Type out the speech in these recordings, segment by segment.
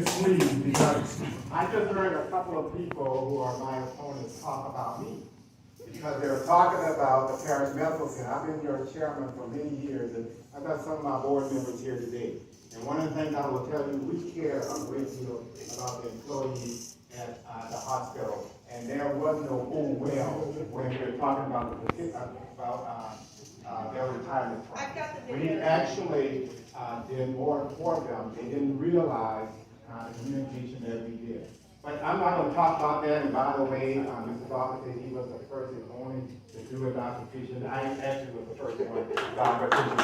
Please, because I just heard a couple of people who are my opponents talk about me. Because they're talking about the parish medical center. I've been your chairman for many years, and I've got some of my board members here today. And one of the things I will tell you, we care a great deal about the employees at the hospital. And there was no oh well when we were talking about their retirement plan. We actually did more for them. They didn't realize the communication that we did. But I'm not going to talk about that. And by the way, Mr. Barber said he was the first and only to do a documentation. I actually was the first one documentation.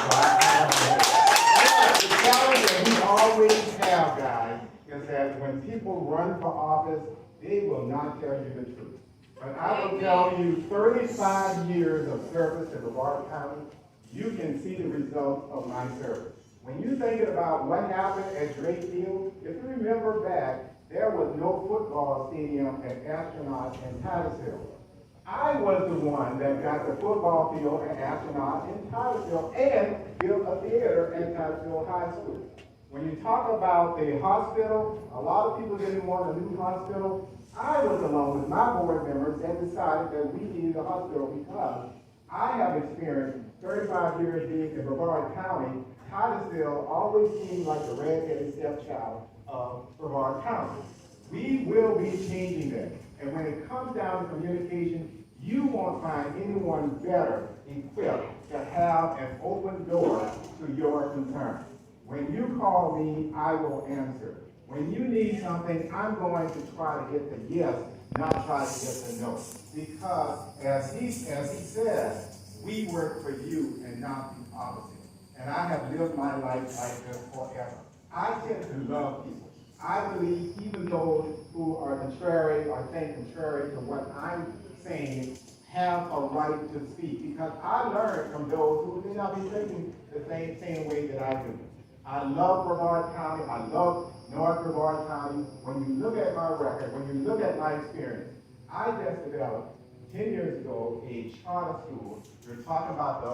So the challenge that we always have, guys, is that when people run for office, they will not tell you the truth. But I will tell you, 35 years of service in Brevard County, you can see the results of my service. When you're thinking about what happened at Drake Field, if you remember back, there was no football stadium at Astronaut and Titusville. I was the one that got the football field at Astronaut and Titusville and built a theater at Titusville High School. When you talk about the hospital, a lot of people didn't want a new hospital. I was along with my board members and decided that we needed a hospital because I have experienced 35 years being in Brevard County. Titusville always seemed like the red-headed stepchild of Brevard County. We will be changing that. And when it comes down to communication, you won't find anyone better equipped to have an open door to your concern. When you call me, I will answer. When you need something, I'm going to try to get the yes, not try to get the no. Because as he says, we work for you and not the opposite. And I have lived my life like this forever. I tend to love people. I believe even those who are contrary or think contrary to what I'm saying have a right to speak, because I learned from those who may not be thinking the same way that I do. I love Brevard County. I love North Brevard County. When you look at my record, when you look at my experience, I just developed 10 years ago a charter school. We're talking about the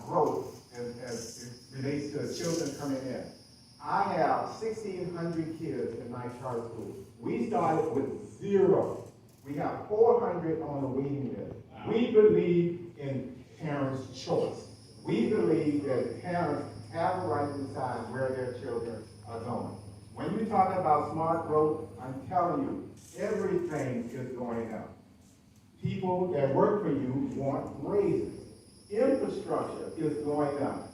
growth as it relates to children coming in. I have 1,600 kids in my charter school. We started with 0. We have 400 on the waiting list. We believe in parents' choice. We believe that parents have the right to decide where their children are going. When you talk about smart growth, I'm telling you, everything is going up. People that work for you want raises. Infrastructure is going up.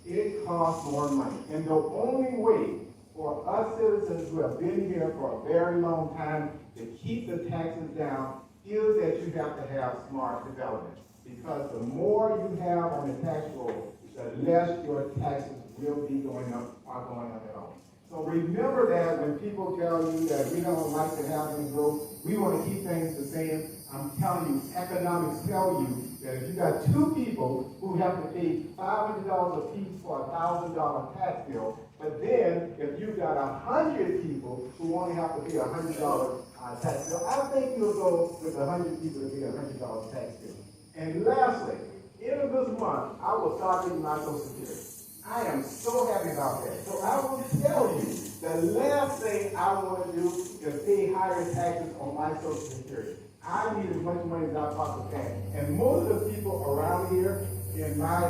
It costs more money. And the only way for us citizens who have been here for a very long time to keep the taxes down is that you have to have smart development. Because the more you have on the tax roll, the less your taxes will be going up or going up at all. So remember that when people tell you that we don't like to have any growth, we want to keep things the same. I'm telling you, economics tell you that if you got 2 people who have to pay $500 a piece for a $1,000 tax bill, but then if you've got 100 people who only have to pay a $100 tax bill, I think you'll go with 100 people to pay a $100 tax bill. And lastly, end of this month, I will start getting my Social Security. I am so happy about that. So I will tell you, the last thing I want to do is pay higher taxes on my Social Security. I need as much money as I possibly can. And most of the people around here in my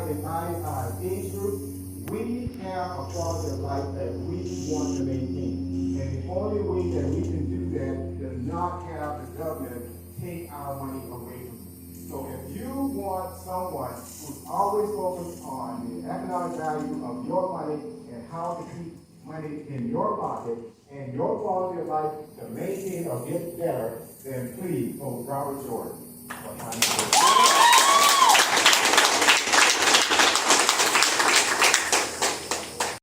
age group, we have a quality of life that we want to maintain. And the only way that we can do that is not have the government take our money away from us. So if you want someone who's always focused on the economic value of your money and how to keep money in your pocket and your quality of life to maintain or get better, then please vote Robert Jordan.